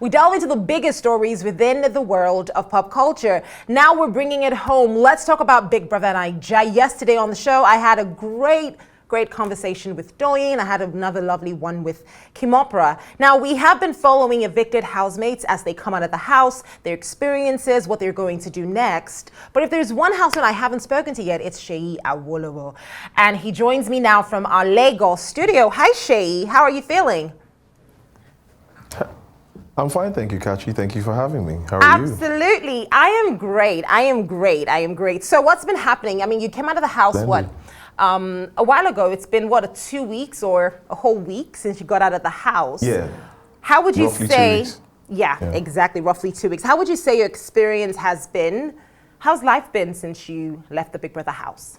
We delve into the biggest stories within the world of pop culture. Now we're bringing it home. Let's talk about Big Brother Naija. Yesterday on the show, I had a great conversation with Doyin. I had another lovely one with Kimopra. Now, we have been following evicted housemates as they come out of the house, their experiences, what they're going to do next. But if there's one housemate I haven't spoken to yet, it's Seyi Awolowo. And he joins me now from our Lagos studio. Hi, Seyi. How are you feeling? I'm fine, thank you, Kachi. Thank you for having me. How are you? Absolutely. I am great. So what's been happening? I mean, you came out of the house, Splendid. a while ago. It's been, 2 weeks or a whole week since you got out of the house? Yeah. How would you Roughly say? 2 weeks. Yeah, exactly, roughly 2 weeks. How would you say your experience has been? How's life been since you left the Big Brother house?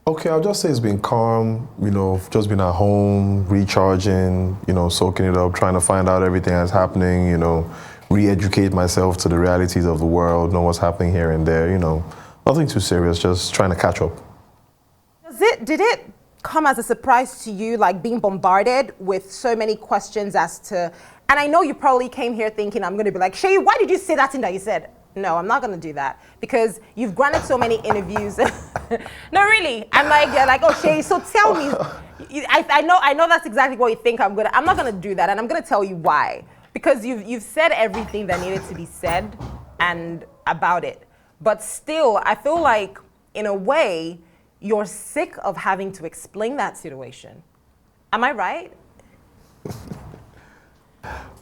Okay, I'll just say it's been calm, just been at home, recharging, soaking it up, trying to find out everything that's happening, re-educate myself to the realities of the world, know what's happening here and there, nothing too serious, just trying to catch up. Did it come as a surprise to you, like being bombarded with so many questions as to, and I know you probably came here thinking I'm going to be like, Seyi, why did you say that thing that you said? No, I'm not going to do that because you've granted so many interviews. No, really. I'm like, you're like, oh, Seyi, so tell me. I know that's exactly what you think I'm not going to do that, and I'm going to tell you why. Because you've said everything that needed to be said and about it. But still, I feel like, in a way, you're sick of having to explain that situation. Am I right?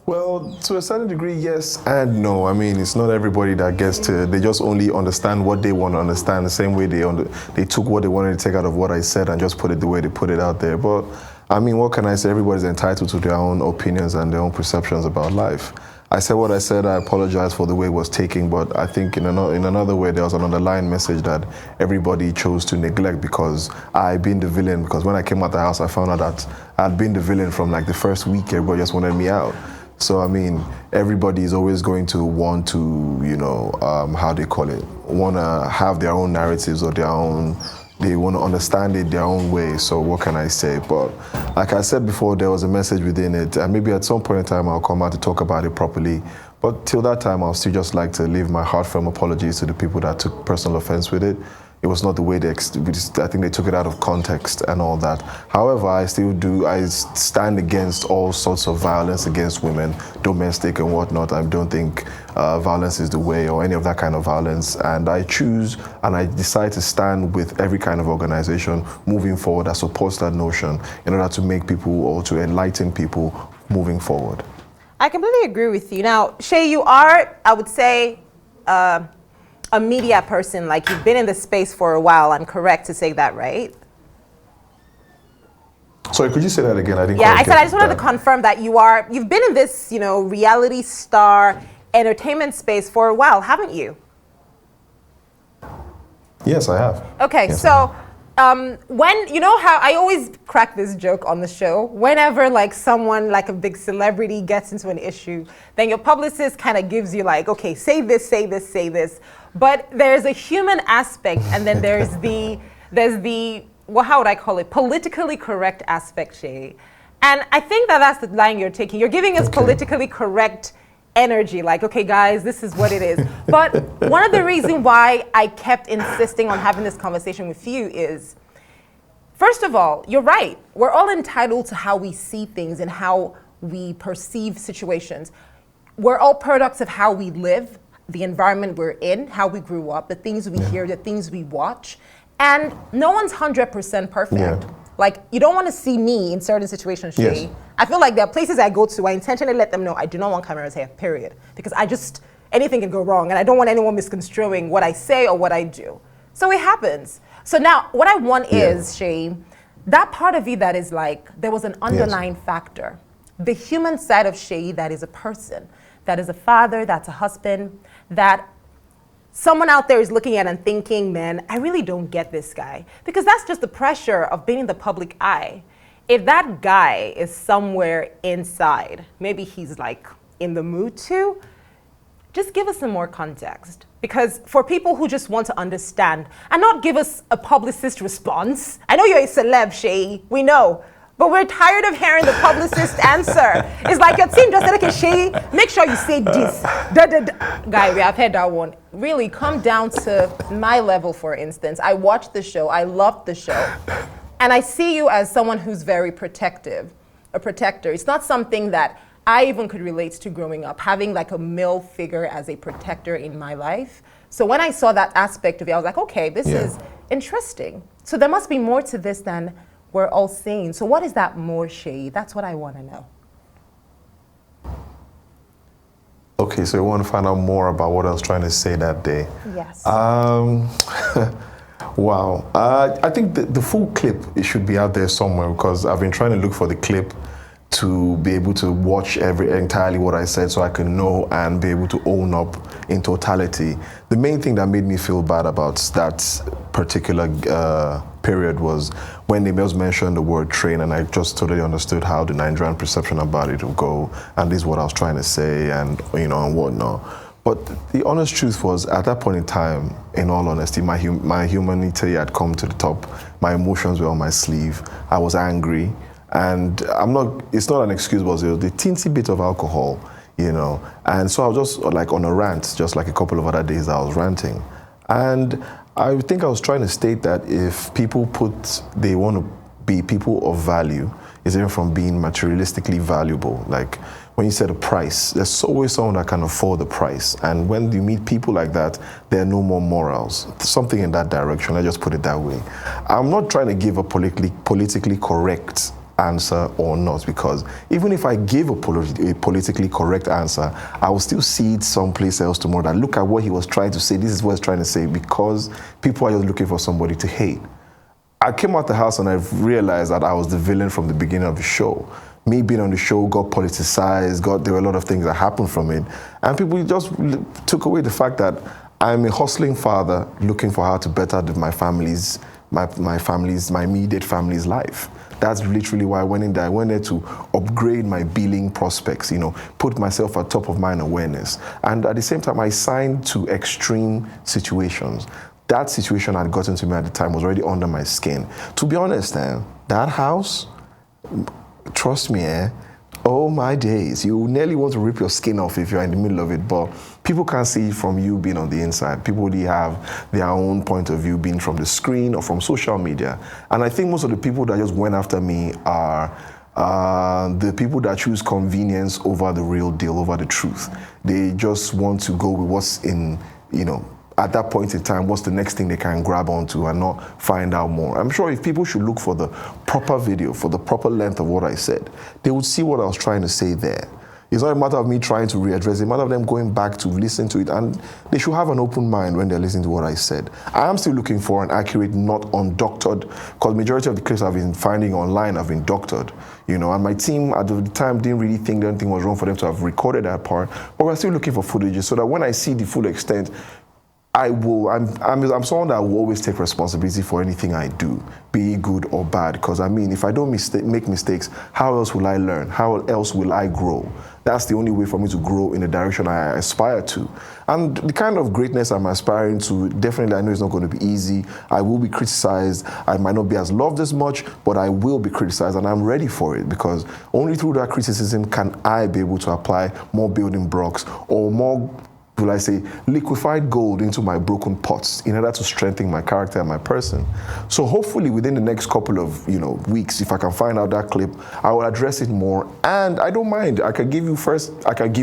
Well, to a certain degree, yes and no. I mean, it's not everybody that gets to, they just only understand what they want to understand, the same way they took what they wanted to take out of what I said and just put it the way they put it out there. But, I mean, what can I say? Everybody's entitled to their own opinions and their own perceptions about life. I said what I said, I apologize for the way it was taken, but I think in another way, there was an underlying message that everybody chose to neglect because I been the villain, because when I came out the house, I found out that I'd been the villain from like the first week, everybody just wanted me out. So, I mean, everybody is always going to want to, want to have their own narratives or they want to understand it their own way. So what can I say? But like I said before, there was a message within it. And maybe at some point in time, I'll come out to talk about it properly. But till that time, I'll still just like to leave my heartfelt apologies to the people that took personal offense with it. It was not the way I think they took it out of context and all that. However, I stand against all sorts of violence against women, domestic and whatnot. I don't think violence is the way or any of that kind of violence. And I choose and I decide to stand with every kind of organization moving forward that supports that notion in order to make people or to enlighten people moving forward. I completely agree with you. Now, Seyi, you are, I would say, a media person, like you've been in the space for a while. I'm correct to say that, right? Sorry, could you say that again? I didn't. Yeah, I just wanted to confirm that you've been in this, reality star entertainment space for a while, haven't you? Yes, I have. Okay, yes, so when, how I always crack this joke on the show, whenever like someone like a big celebrity gets into an issue, then your publicist kind of gives you like, okay, say this, say this, say this. But there's a human aspect, and then there's the well, how would I call it? Politically correct aspect, Seyi. And I think that's the line you're taking. You're giving us politically correct energy, like, okay, guys, this is what it is. But one of the reasons why I kept insisting on having this conversation with you is, first of all, you're right. We're all entitled to how we see things and how we perceive situations. We're all products of how we live, the environment we're in, how we grew up, the things we hear, the things we watch. And no one's 100% perfect. Yeah. Like, you don't want to see me in certain situations, Seyi. Yes. I feel like there are places I go to, I intentionally let them know I do not want cameras here, period. Because anything can go wrong, and I don't want anyone misconstruing what I say or what I do. So it happens. So now, what I want is, Seyi, that part of you that is like, there was an underlying factor. The human side of Seyi that is a person, that is a father, that's a husband, that someone out there is looking at and thinking, man, I really don't get this guy. Because that's just the pressure of being in the public eye. If that guy is somewhere inside, maybe he's like in the mood to, just give us some more context. Because for people who just want to understand and not give us a publicist response, I know you're a celeb, Seyi, we know, But we're tired of hearing the publicist answer. It's like your team just said, okay, Seyi, make sure you say this. Guy, we have heard that one. Really, come down to my level, for instance. I watched the show, I loved the show. And I see you as someone who's very protective, a protector. It's not something that I even could relate to growing up, having like a male figure as a protector in my life. So when I saw that aspect of it, I was like, okay, this is interesting. So there must be more to this than we're all seeing. So what is that more, Seyi? That's what I want to know. Okay, so you want to find out more about what I was trying to say that day? Yes. Wow. I think the full clip, it should be out there somewhere, because I've been trying to look for the clip to be able to watch entirely what I said so I can know and be able to own up in totality. The main thing that made me feel bad about that particular period was when they just mentioned the word train, and I just totally understood how the Nigerian perception about it would go, and this is what I was trying to say, and and whatnot. But the honest truth was, at that point in time, in all honesty, my humanity had come to the top. My emotions were on my sleeve. I was angry. And it's not an excuse, but it was the teensy bit of alcohol, And so I was just like on a rant, just like a couple of other days I was ranting. And I think I was trying to state that if people they want to be people of value, it's even from being materialistically valuable. Like when you set a price, there's always someone that can afford the price. And when you meet people like that, there are no more morals. Something in that direction, let's just put it that way. I'm not trying to give a politically correct answer or not, because even if I give a politically correct answer, I will still see it someplace else tomorrow that look at what he was trying to say, this is what he's trying to say, because people are just looking for somebody to hate. I came out the house and I realized that I was the villain from the beginning of the show. Me being on the show got politicized, there were a lot of things that happened from it, and people just took away the fact that I'm a hustling father looking for how to better my immediate family's life. That's literally why I went in there. I went there to upgrade my billing prospects, put myself at top of mind awareness. And at the same time, I signed to extreme situations. That situation had gotten to me at the time was already under my skin. To be honest, that house, trust me, oh my days, you nearly want to rip your skin off if you're in the middle of it, but people can't see it from you being on the inside. People really have their own point of view being from the screen or from social media. And I think most of the people that just went after me are the people that choose convenience over the real deal, over the truth. They just want to go with what's in, at that point in time, what's the next thing they can grab onto and not find out more. I'm sure if people should look for the proper video, for the proper length of what I said, they would see what I was trying to say there. It's not a matter of me trying to readdress it, it's a matter of them going back to listen to it, and they should have an open mind when they're listening to what I said. I am still looking for an accurate, not undoctored, because majority of the clips I've been finding online have been doctored, and my team at the time didn't really think anything was wrong for them to have recorded that part, but we're still looking for footages so that when I see the full extent, I'm someone that will always take responsibility for anything I do, be it good or bad. Because if I don't make mistakes, how else will I learn? How else will I grow? That's the only way for me to grow in the direction I aspire to. And the kind of greatness I'm aspiring to, definitely I know it's not going to be easy. I will be criticized. I might not be as loved as much, but I will be criticized, and I'm ready for it, because only through that criticism can I be able to apply more building blocks or more, will I say, liquefied gold into my broken pots in order to strengthen my character and my person. So hopefully within the next couple of weeks, if I can find out that clip, I will address it more. And I don't mind. I can give you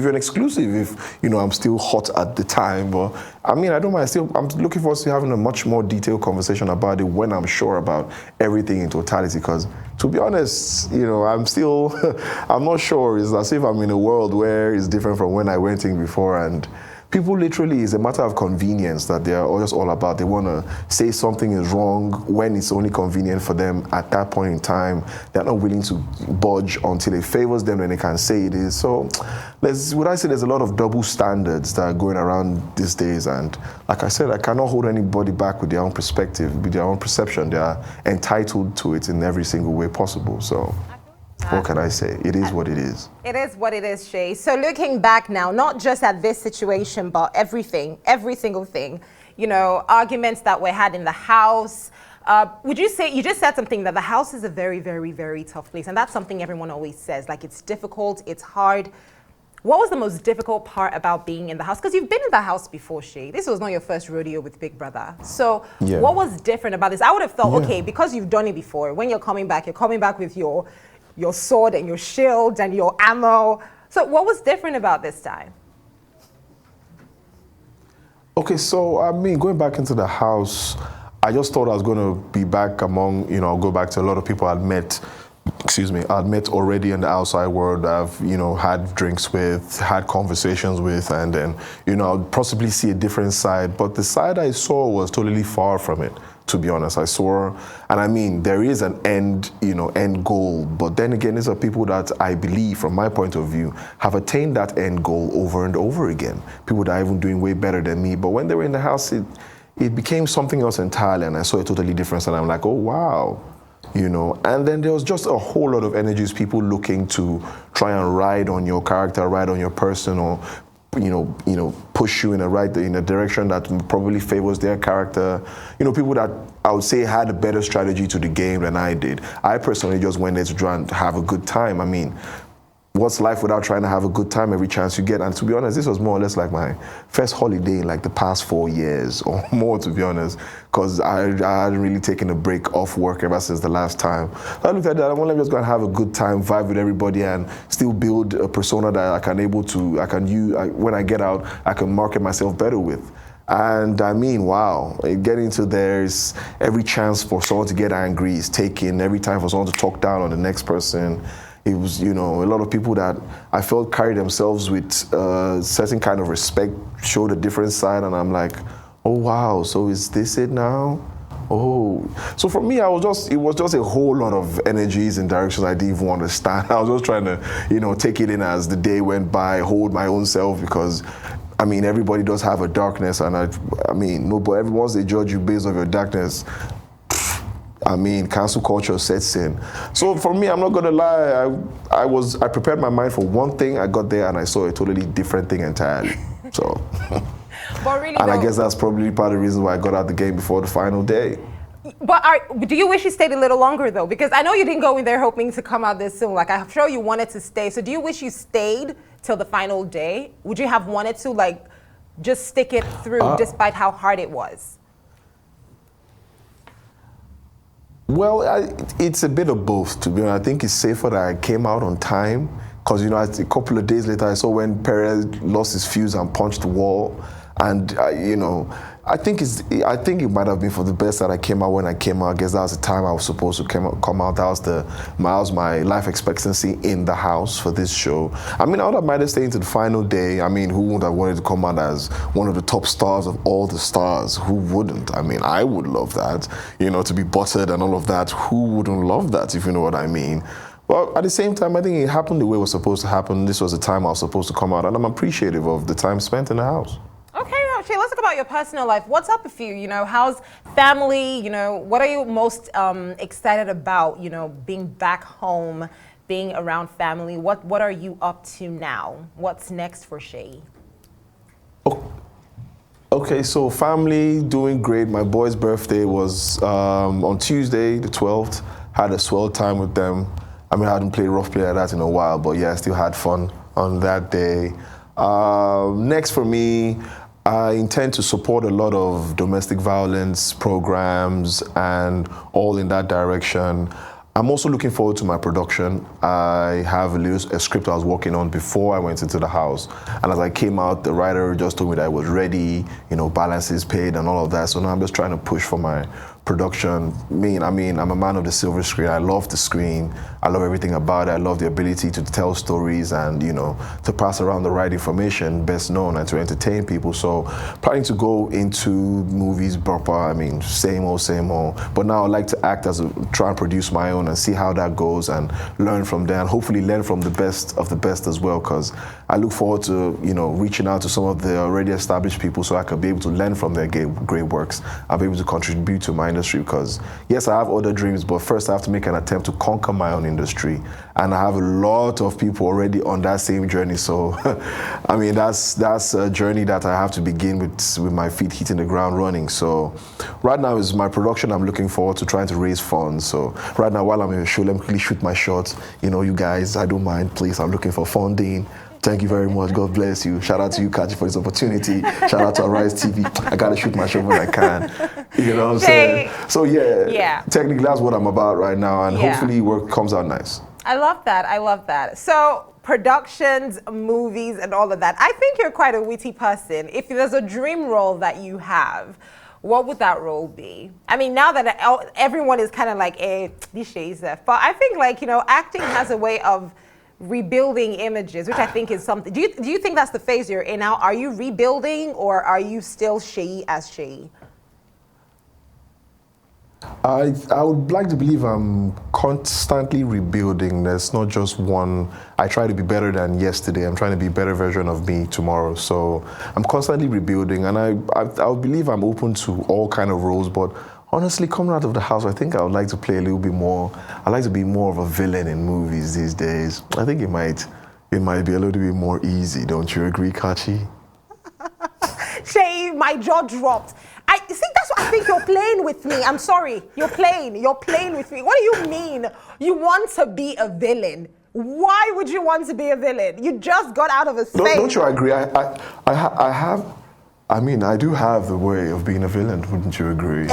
an exclusive if I'm still hot at the time. But I don't mind. I'm looking forward to having a much more detailed conversation about it when I'm sure about everything in totality. Because to be honest, I'm not sure. It's as if I'm in a world where it's different from when I went in before, and people literally, it's a matter of convenience that they're just all about. They want to say something is wrong when it's only convenient for them at that point in time. They're not willing to budge until it favors them and they can say it is. So there's a lot of double standards that are going around these days. And like I said, I cannot hold anybody back with their own perspective, with their own perception. They are entitled to it in every single way possible. So what can I say? It is what it is. It is what it is, Seyi. So looking back now, not just at this situation, but everything, every single thing, arguments that were had in the house, Would you say, you just said something that the house is a very, very, very tough place, and that's something everyone always says, like it's difficult, it's hard. What was the most difficult part about being in the house? Because you've been in the house before, Shay. This was not your first rodeo with Big Brother. So what was different about this? I would have thought, okay, because you've done it before, when you're coming back with your sword and your shield and your ammo. So what was different about this time? Okay, so I mean, going back into the house, I just thought I was going to be back among, go back to a lot of people I'd met already in the outside world. I've, had drinks with, had conversations with, and then, I'd possibly see a different side. But the side I saw was totally far from it, to be honest. I saw, and I mean, there is an end goal. But then again, these are people that I believe, from my point of view, have attained that end goal over and over again. People that are even doing way better than me. But when they were in the house, it became something else entirely, and I saw a totally different side. I'm like, oh, wow. And then there was just a whole lot of energies, people looking to try and ride on your character, ride on your person, or push you in a direction that probably favors their character. People that I would say had a better strategy to the game than I did. I personally just went there to try and have a good time. I mean, what's life without trying to have a good time every chance you get? And to be honest, this was more or less like my first holiday in like the past 4 years or more, to be honest, because I hadn't really taken a break off work ever since the last time. So I looked at that, I want to just go and have a good time, vibe with everybody, and still build a persona that when I get out, I can market myself better with. And I mean, wow, getting to there's every chance for someone to get angry is taken, every time for someone to talk down on the next person. It was, a lot of people that I felt carried themselves with certain kind of respect, showed a different side, and I'm like, oh wow, so is this it now? Oh, so for me, it was just a whole lot of energies and directions I didn't even understand. I was just trying to, take it in as the day went by, hold my own self, because I mean, everybody does have a darkness, and but once they judge you based on your darkness, I mean, cancel culture sets in. So for me, I'm not gonna lie, I prepared my mind for one thing, I got there and I saw a totally different thing entirely. So, but really, and I guess that's probably part of the reason why I got out the game before the final day. But do you wish you stayed a little longer though? Because I know you didn't go in there hoping to come out this soon. Like, I'm sure you wanted to stay. So do you wish you stayed till the final day? Would you have wanted to, like, just stick it through despite how hard it was? Well, it's a bit of both, to be honest. I think it's safer that I came out on time, because, a couple of days later, I saw when Perez lost his fuse and punched the wall. And, I think it might have been for the best that I came out when I came out. I guess that was the time I was supposed to come out. That was my life expectancy in the house for this show. I mean, I would have minded staying to the final day. I mean, who would have wanted to come out as one of the top stars of all the stars? Who wouldn't? I mean, I would love that, to be buttered and all of that. Who wouldn't love that, if you know what I mean? Well, at the same time, I think it happened the way it was supposed to happen. This was the time I was supposed to come out, and I'm appreciative of the time spent in the house. Okay, Shay, let's talk about your personal life. What's up with you? How's family? What are you most excited about? Being back home, being around family. What are you up to now? What's next for Shay? Okay, so family doing great. My boy's birthday was on Tuesday, the 12th. Had a swell time with them. I mean, I hadn't played rough play like that in a while, but yeah, I still had fun on that day. Next for me, I intend to support a lot of domestic violence programs and all in that direction. I'm also looking forward to my production. I have a script I was working on before I went into the house. And as I came out, the writer just told me that I was ready, balances paid and all of that. So now I'm just trying to push for my production. I mean, I'm a man of the silver screen. I love the screen. I love everything about it. I love the ability to tell stories and, to pass around the right information, best known, and to entertain people. So planning to go into movies, same old. But now I'd like to act try and produce my own and see how that goes and learn from there, and hopefully learn from the best of the best as well, because I look forward to, reaching out to some of the already established people so I can be able to learn from their great works. I'll be able to contribute to my industry industry, because yes, I have other dreams, but first I have to make an attempt to conquer my own industry, and I have a lot of people already on that same journey. So I mean, that's a journey that I have to begin with my feet hitting the ground running. So right now is my production. I'm looking forward to trying to raise funds. So right now, while I'm in the show, let me quickly shoot my shot. You know, you guys, I don't mind, please. I'm looking for funding. Thank you very much. God bless you. Shout out to you, Kachi, for this opportunity. Shout out to Arise TV. I gotta shoot my shot when I can. You know what I'm saying? So yeah, technically that's what I'm about right now, and hopefully work comes out nice. I love that. I love that. So productions, movies, and all of that. I think you're quite a witty person. If there's a dream role that you have, what would that role be? I mean, now that everyone is kind of like, this shit is that. But I think, like, you know, acting has a way of rebuilding images, which I think is something. Do you think that's the phase you're in now? Are you rebuilding, or are you still Seyi as Seyi? I would like to believe I'm constantly rebuilding. There's not just one. I try to be better than yesterday. I'm trying to be a better version of me tomorrow. So I'm constantly rebuilding, and I believe I'm open to all kind of roles. But honestly, coming out of the house, I think I would like to play a little bit more. I like to be more of a villain in movies these days. I think it might be a little bit more easy. Don't you agree, Kachi? Seyi, my jaw dropped. See, that's what I think you're playing with me. I'm sorry. You're playing with me. What do you mean you want to be a villain? Why would you want to be a villain? You just got out of a space. Don't you agree? I do have the way of being a villain. Wouldn't you agree?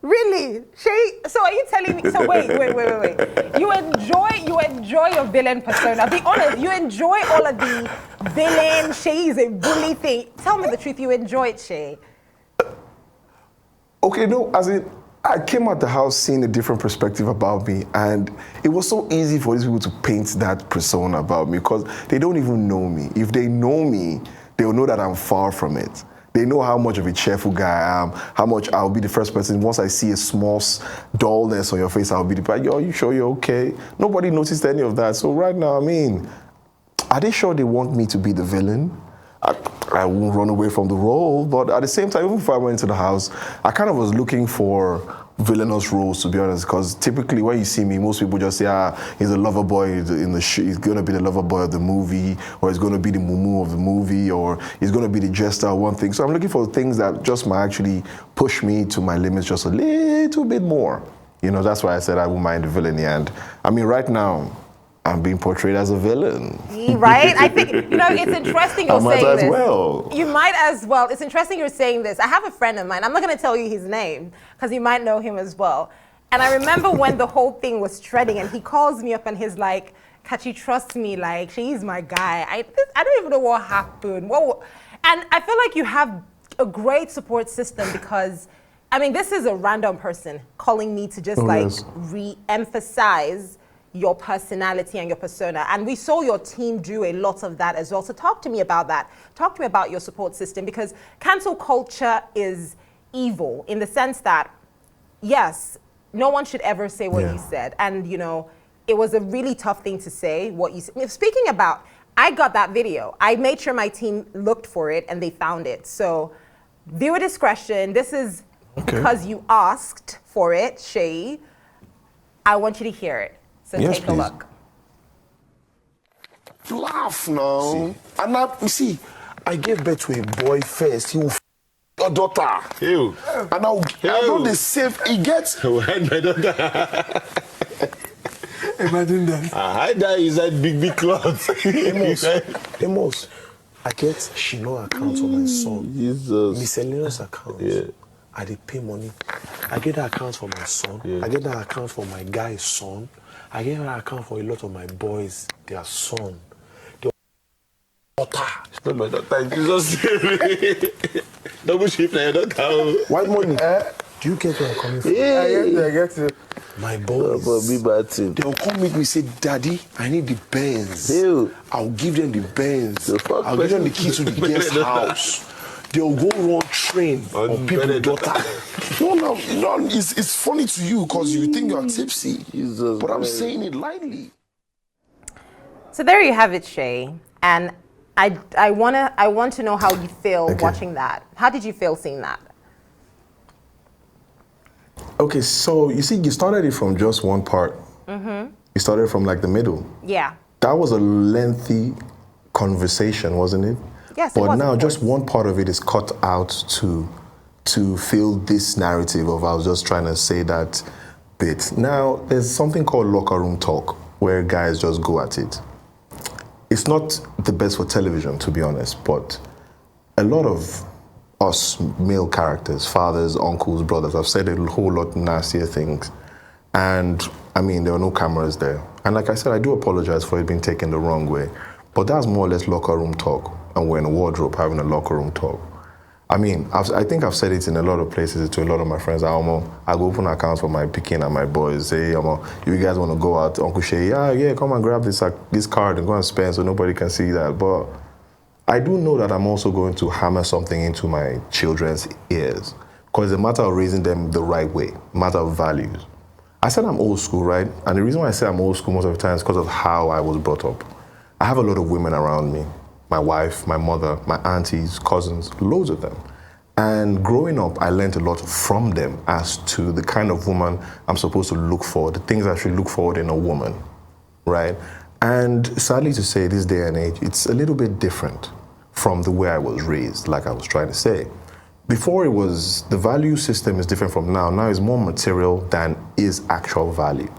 Really? Seyi, so are you telling me, so wait. You enjoy your villain persona. Be honest, you enjoy all of the villain, Seyi is a bully thing. Tell me the truth, you enjoy it, Seyi. Okay, no, as in, I came out the house seeing a different perspective about me, and it was so easy for these people to paint that persona about me, because they don't even know me. If they know me, they'll know that I'm far from it. They know how much of a cheerful guy I am, how much I'll be the first person. Once I see a small dullness on your face, I'll be the person, yo, you sure you're okay? Nobody noticed any of that. So right now, I mean, are they sure they want me to be the villain? I won't run away from the role, but at the same time, even before I went into the house, I kind of was looking for villainous roles, to be honest, because typically when you see me, most people just say, he's a lover boy in the he's going to be the lover boy of the movie, or he's going to be the mumu of the movie, or he's going to be the jester of one thing. So I'm looking for things that just might actually push me to my limits just a little bit more. You know, that's why I said I wouldn't mind the villainy. And I mean, right now, I'm being portrayed as a villain. Right? I think, you know, it's interesting you're saying this. I might as well. You might as well. It's interesting you're saying this. I have a friend of mine. I'm not going to tell you his name because you might know him as well. And I remember when the whole thing was trending, and he calls me up and he's like, Kachi, trust me, like, she's my guy. I don't even know what happened. And I feel like you have a great support system, because, I mean, this is a random person calling me to just re-emphasize your personality and your persona. And we saw your team do a lot of that as well. So talk to me about that. Talk to me about your support system, because cancel culture is evil in the sense that, yes, no one should ever say what you said. And, you know, it was a really tough thing to say, what you said. Speaking about, I got that video. I made sure my team looked for it and they found it. So viewer discretion, this is because you asked for it, Seyi. I want you to hear it. So yes, take a look. Laugh now. And you see, I gave birth to a boy first. He will a daughter. Ew. And I'll do the same. He gets. Why my daughter? Imagine that. I die inside big clothes. Amos, I get Shino account for my son. Jesus. Miscellaneous account. Yeah. I dey pay money. I get that account for my son. Yeah. I get that account for my guy's son. I get that account for a lot of my boys, their son. Their daughter. It's not my daughter. Jesus. Double shift na your daughter. White money. Do you get where I'm coming from? Yeah. I get it. My boys. They'll come meet me and say, Daddy, I need the Benz. Ew. I'll give them the Benz. I'll give them the keys to the guest house. They'll go run train on people's daughter. No, it's funny to you because you think you're tipsy. Jesus, but I'm saying it lightly. So there you have it, Seyi. And I want to know how you feel watching that. How did you feel seeing that? Okay, so you see, you started it from just one part. Mm-hmm. You started from like the middle. Yeah. That was a lengthy conversation, wasn't it? Yes, but it was, now of just course. one part of it is cut out to fill this narrative of I was just trying to say that bit. Now, there's something called locker room talk where guys just go at it. It's not the best for television, to be honest, but a lot of us male characters, fathers, uncles, brothers, have said a whole lot nastier things. And I mean, there were no cameras there. And like I said, I do apologize for it being taken the wrong way. But that's more or less locker room talk. And we're in a wardrobe having a locker room talk. I mean, I think I've said it in a lot of places to a lot of my friends. I go open accounts for my Pekin and my boys. Say, if you guys want to go out, Uncle Shay, yeah, come and grab this card and go and spend so nobody can see that. But I do know that I'm also going to hammer something into my children's ears because it's a matter of raising them the right way, a matter of values. I said I'm old school, right? And the reason why I say I'm old school most of the time is because of how I was brought up. I have a lot of women around me. My wife, my mother, my aunties, cousins, loads of them. And growing up, I learned a lot from them as to the kind of woman I'm supposed to look for, the things I should look for in a woman, right? And sadly to say, this day and age, it's a little bit different from the way I was raised, like I was trying to say. Before it was, the value system is different from now. Now it's more material than is actual value,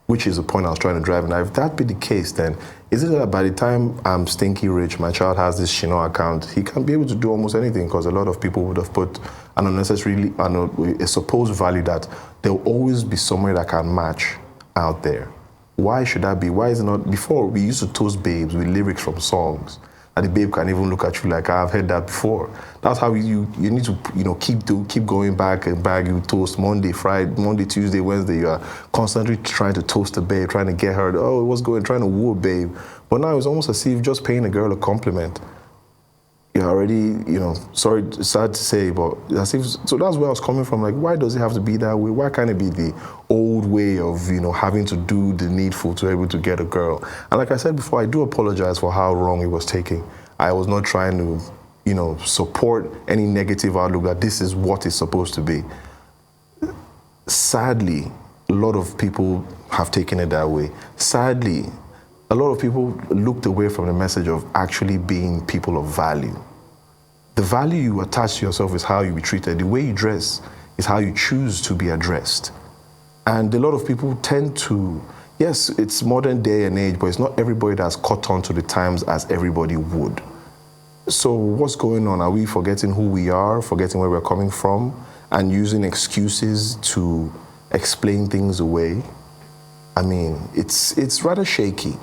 which is the point I was trying to drive. And if that be the case, then is it that by the time I'm stinky rich, my child has this Shino account, he can be able to do almost anything because a lot of people would have put an unnecessarily, a supposed value that there will always be somewhere that can match out there. Why should that be? Why is it not? Before, we used to toast babes with lyrics from songs. And the babe can even look at you like, I've heard that before. That's how you need to keep going back and back. You toast Monday, Friday, Monday, Tuesday, Wednesday. You are constantly trying to toast a babe, trying to get her. Oh, what's going? Trying to woo a babe. But now it's almost as if just paying a girl a compliment. You're already, sorry, sad to say, but as if, so that's where I was coming from. Like, why does it have to be that way? Why can't it be the old way of, having to do the needful to be able to get a girl? And like I said before, I do apologize for how wrong it was taken. I was not trying to, support any negative outlook that this is what it's supposed to be. Sadly, a lot of people have taken it that way. Sadly, a lot of people looked away from the message of actually being people of value. The value you attach to yourself is how you be treated. The way you dress is how you choose to be addressed. And a lot of people tend to, yes, it's modern day and age, but it's not everybody that's caught on to the times as everybody would. So what's going on? Are we forgetting who we are, forgetting where we're coming from, and using excuses to explain things away? I mean, it's rather shaky.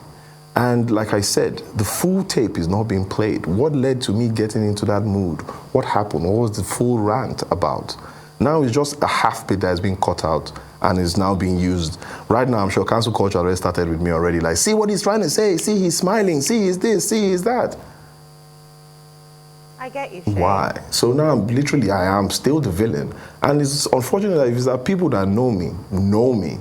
And like I said, the full tape is not being played. What led to me getting into that mood? What happened? What was the full rant about? Now it's just a half bit that is being cut out and is now being used. Right now, I'm sure cancel culture already started with me already. Like, see what he's trying to say. See, he's smiling. See, he's this. See, he's that. I get you, Shay. Why? So now I am still the villain. And it's unfortunate that if there people that know me.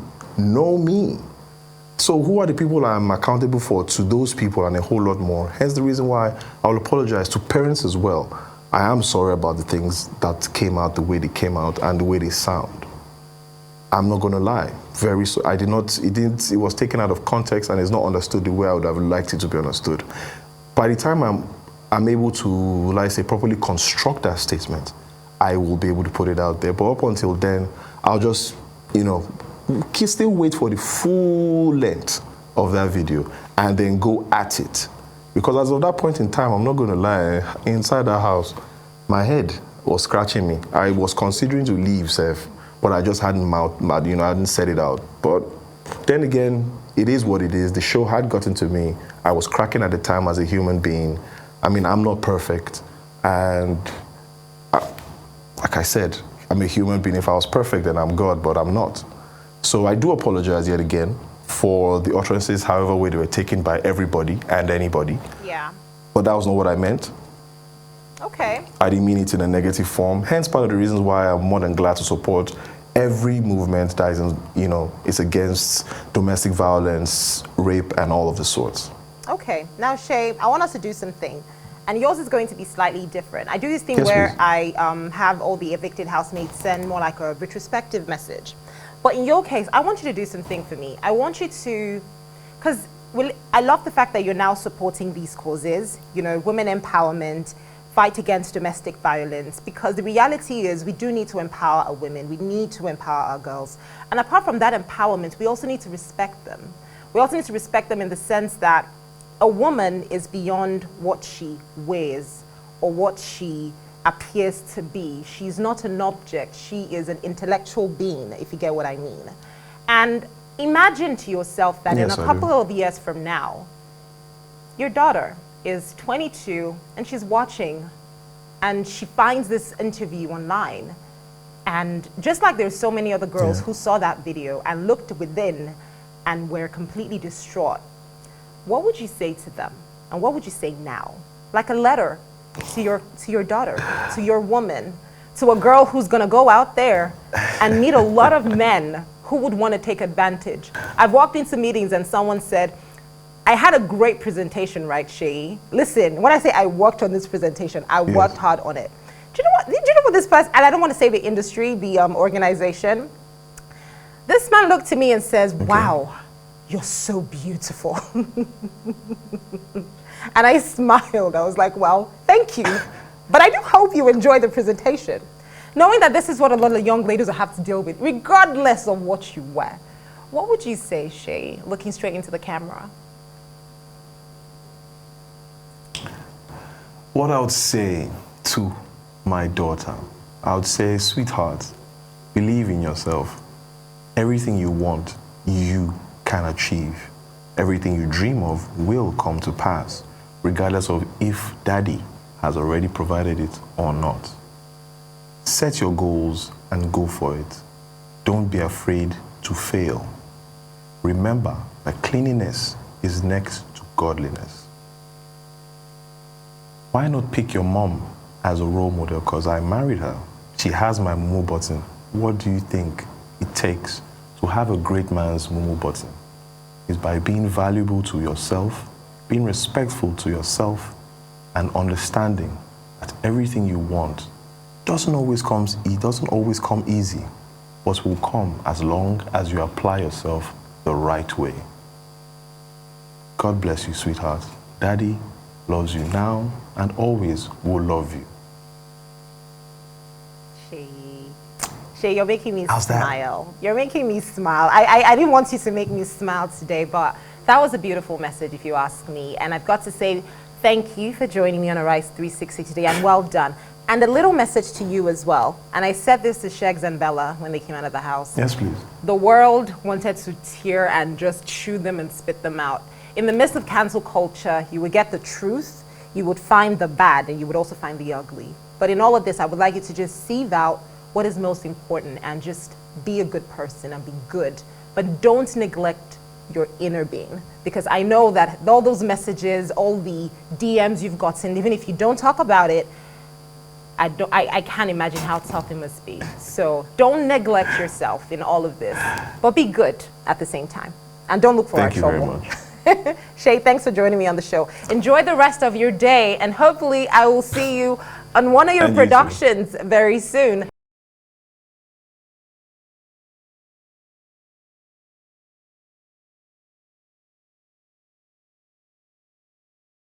So who are the people I'm accountable for to those people and a whole lot more? Hence the reason why I'll apologize to parents as well. I am sorry about the things that came out the way they came out and the way they sound. I'm not gonna lie. It was taken out of context and it's not understood the way I would have liked it to be understood. By the time I'm able to, like I say, properly construct that statement, I will be able to put it out there. But up until then, I'll just, still wait for the full length of that video and then go at it. Because as of that point in time, I'm not going to lie, inside that house, my head was scratching me. I was considering to leave, Seth, but I just hadn't I hadn't said it out. But then again, it is what it is. The show had gotten to me. I was cracking at the time as a human being. I mean, I'm not perfect. And like I said, I'm a human being. If I was perfect, then I'm God, but I'm not. So I do apologize yet again for the utterances, however way they were taken by everybody and anybody. Yeah. But that was not what I meant. Okay. I didn't mean it in a negative form. Hence part of the reasons why I'm more than glad to support every movement that is against domestic violence, rape, and all of the sorts. Okay. Now, Shay, I want us to do something. And yours is going to be slightly different. I do this thing Yes, where please. I have all the evicted housemates send more like a retrospective message. But in your case, I want you to do something for me. I want you to, because I love the fact that you're now supporting these causes, you know, women empowerment, fight against domestic violence, because the reality is we do need to empower our women. We need to empower our girls. And apart from that empowerment, we also need to respect them. We also need to respect them in the sense that a woman is beyond what she wears or what she appears to be. She's not an object. She is an intellectual being, if you get what I mean. And imagine to yourself that Yes, in a I couple do. of years from now, your daughter is 22 and she's watching and she finds this interview online. And just like there's so many other girls who saw that video and looked within and were completely distraught, what would you say to them? And what would you say now? Like a letter to your daughter, to your woman, to a girl who's gonna go out there and meet a lot of men who would wanna take advantage. I've walked into meetings and someone said, I had a great presentation, right, Seyi? Listen, when I say I worked on this presentation, I worked hard on it. Do you know what this person, and I don't wanna say the industry, the organization, this man looked to me and says, wow, you're so beautiful. And I smiled. I was like, well, thank you. But I do hope you enjoy the presentation. Knowing that this is what a lot of young ladies will have to deal with, regardless of what you wear. What would you say, Seyi, looking straight into the camera? What I would say to my daughter, I would say, sweetheart, believe in yourself. Everything you want, you can achieve. Everything you dream of will come to pass, regardless of if daddy has already provided it or not. Set your goals and go for it. Don't be afraid to fail. Remember that cleanliness is next to godliness. Why not pick your mom as a role model? Because I married her. She has my Momo button. What do you think it takes to have a great man's Momo button? Is by being valuable to yourself, being respectful to yourself, and understanding that everything you want doesn't always come easy, but will come as long as you apply yourself the right way. God bless you, sweetheart. Daddy loves you now and always will love you. Seyi, you're making me How's that? smile. You're making me smile. I didn't want you to make me smile today, but that was a beautiful message if you ask me. And I've got to say thank you for joining me on Arise 360 today, and well done. And a little message to you as well. And I said this to Shegs and Bella when they came out of the house. Yes, please. The world wanted to tear and just chew them and spit them out. In the midst of cancel culture, you would get the truth, you would find the bad, and you would also find the ugly. But in all of this, I would like you to just sieve out what is most important and just be a good person and be good. But don't neglect your inner being, because I know that all those messages, all the DMs you've gotten, even if you don't talk about it, I can't imagine how tough it must be. So don't neglect yourself in all of this, but be good at the same time. And don't look for our trouble. Thank you very much. Seyi, thanks for joining me on the show. Enjoy the rest of your day, and hopefully I will see you on one of your And you too. productions very soon.